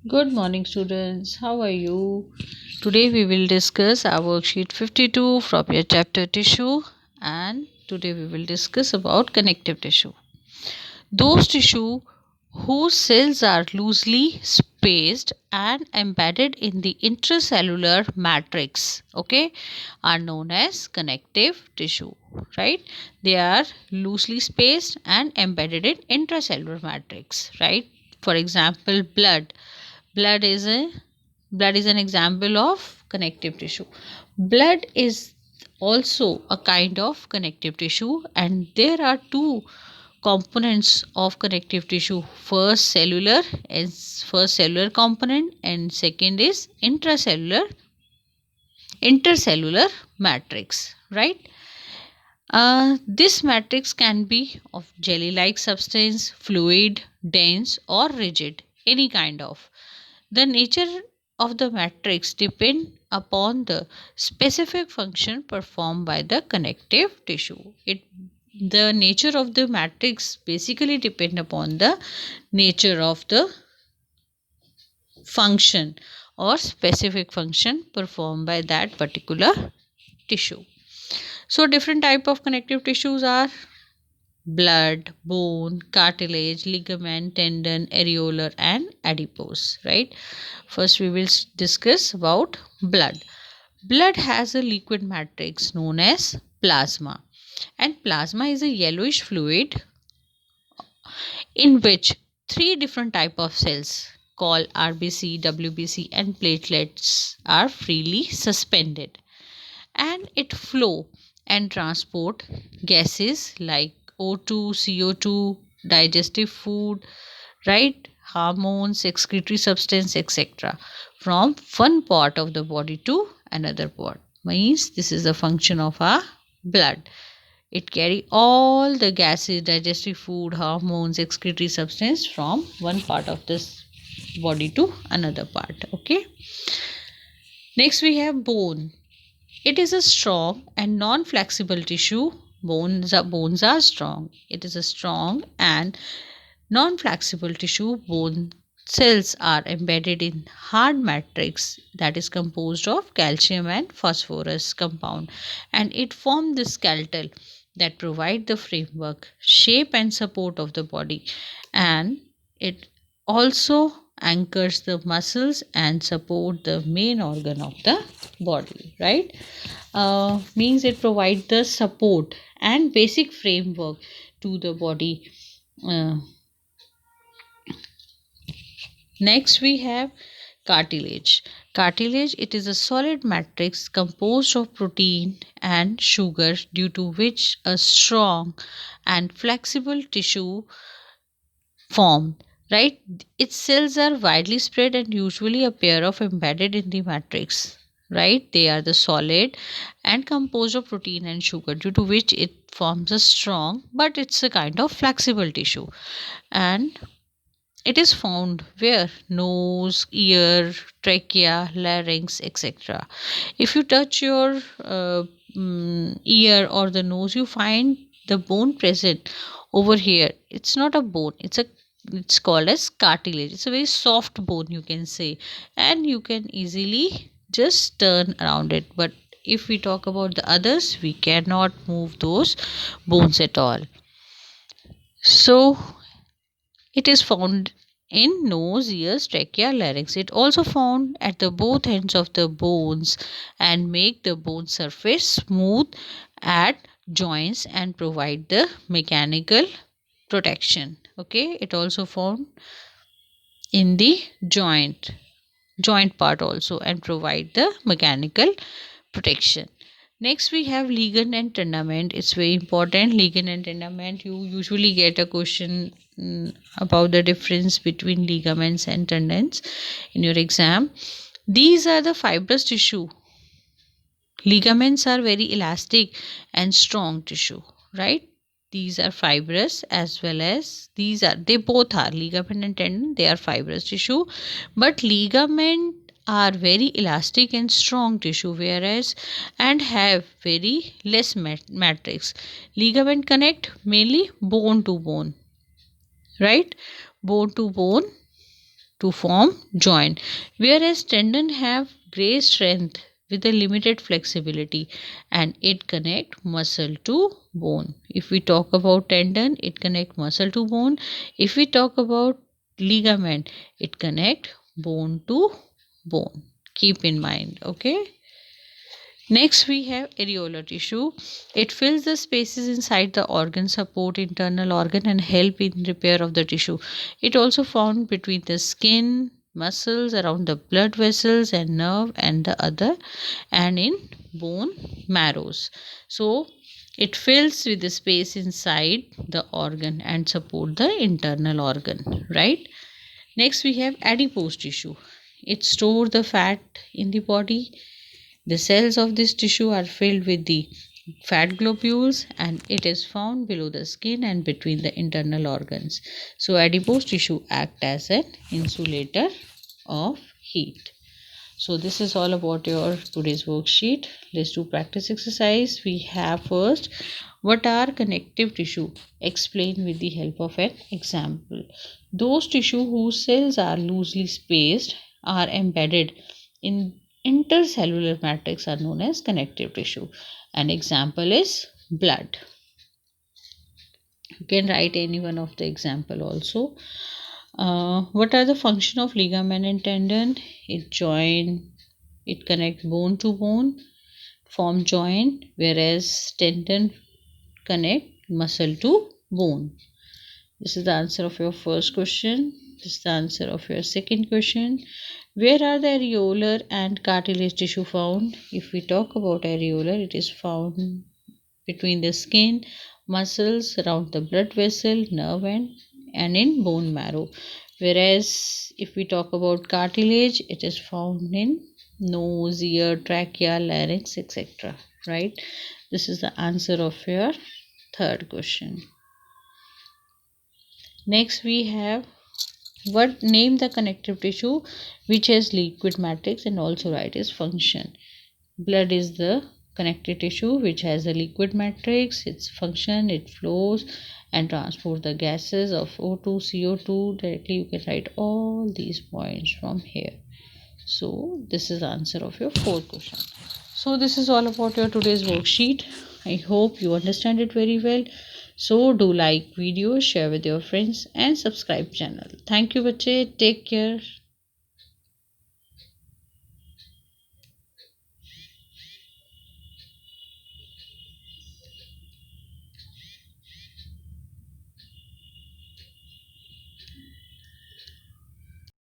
Good morning, students. How are you? Today we will discuss our worksheet 52 from your chapter tissue, and today we will discuss about connective tissue. Those tissue whose cells are loosely spaced and embedded in the intracellular matrix, okay, are known as connective tissue, right? They are loosely spaced and embedded in intracellular matrix, right? For example, blood is a blood is an example of connective tissue. Blood is also a kind of connective tissue, and there are two components of connective tissue. First cellular component, and second is intercellular matrix, right? This matrix can be of jelly like substance, fluid, dense, or rigid, any kind of. The nature of the matrix depends upon the specific function performed by the connective tissue. The nature of the matrix basically depend upon the nature of the function or specific function performed by that particular tissue. So different type of connective tissues are blood, bone, cartilage, ligament, tendon, areola, and adipose, right? First we will discuss about blood. Blood has a liquid matrix known as plasma, and plasma is a yellowish fluid in which three different type of cells called RBC, WBC, and platelets are freely suspended, and it flow and transport gases like O2, CO2, digestive food, right, hormones, excretory substance, etc., from one part of the body to another part. Means this is the function of our blood. It carry all the gases, digestive food, hormones, excretory substance from one part of this body to another part. Okay. Next we have bone. It is a strong and non-flexible tissue. Bones are strong. It is a strong and non-flexible tissue. Bone cells are embedded in hard matrix that is composed of calcium and phosphorus compound, and it forms the skeletal that provide the framework, shape, and support of the body, and it also anchors the muscles and support the main organ of the body, right? Means it provides the support and basic framework to the body. uh, Next we have cartilage. Cartilage, it is a solid matrix composed of protein and sugar, due to which a strong and flexible tissue formed, right? Its cells are widely spread and usually a pair of embedded in the matrix, right? They are the solid and composed of protein and sugar, due to which it forms a strong, but it's a kind of flexible tissue. And it is found where? Nose, ear, trachea, larynx, etc. If you touch your ear or the nose, you find the bone present over here. It's not a bone, it's called as cartilage. It's a very soft bone, you can say, and you can easily just turn around it. But if we talk about the others, we cannot move those bones at all. So it is found in nose, ears, trachea, larynx. It also found at the both ends of the bones and make the bone surface smooth at joints and provide the mechanical protection. Okay, it also found in the joint part also and provide the mechanical protection. Next we have ligament and tenement. It's very important. Ligament and tenement, you usually get a question about the difference between ligaments and tendons in your exam. These are the fibrous tissue. Ligaments are very elastic and strong tissue, right? These are fibrous, as well as they both are ligament and tendon, they are fibrous tissue, but ligament are very elastic and strong tissue, whereas and have very less matrix. Ligament connect mainly bone to bone, right? Bone to bone, to form joint, whereas tendon have great strength with a limited flexibility, and it connect muscle to bone. If we talk about tendon, it connect muscle to bone. If we talk about ligament, it connect bone to bone. Keep in mind, okay? Next, we have areolar tissue. It fills the spaces inside the organ, support internal organ, and help in repair of the tissue. It also found between the skin, muscles, around the blood vessels and nerve, and the other, and in bone marrows. So, it fills with the space inside the organ and support the internal organ, right? Next, we have adipose tissue. It stores the fat in the body. The cells of this tissue are filled with the fat globules, and it is found below the skin and between the internal organs. So adipose tissue act as an insulator of heat. So this is all about your today's worksheet. Let's do practice exercise. We have first, what are connective tissue? Explain with the help of an example. Those tissue whose cells are loosely spaced are embedded in intercellular matrix are known as connective tissue. An example is blood. You can write any one of the example also. What are the function of ligament and tendon? It connect bone to bone, form joint, whereas tendon connect muscle to bone. This is the answer of your first question. This is the answer of your second question. Where are the areolar and cartilage tissue found? If we talk about areolar, it is found between the skin, muscles, around the blood vessel, nerve, and in bone marrow. Whereas if we talk about cartilage, it is found in nose, ear, trachea, larynx, etc. Right? This is the answer of your third question. Next we have, what name the connective tissue which has liquid matrix and also write its function. Blood is the connective tissue which has a liquid matrix. Its function, it flows and transport the gases of O2, CO2 directly. You can write all these points from here. So this is the answer of your fourth question. So this is all about your today's worksheet. I hope you understand it very well. So do like video, share with your friends and subscribe channel. Thank you बच्चे. Take care.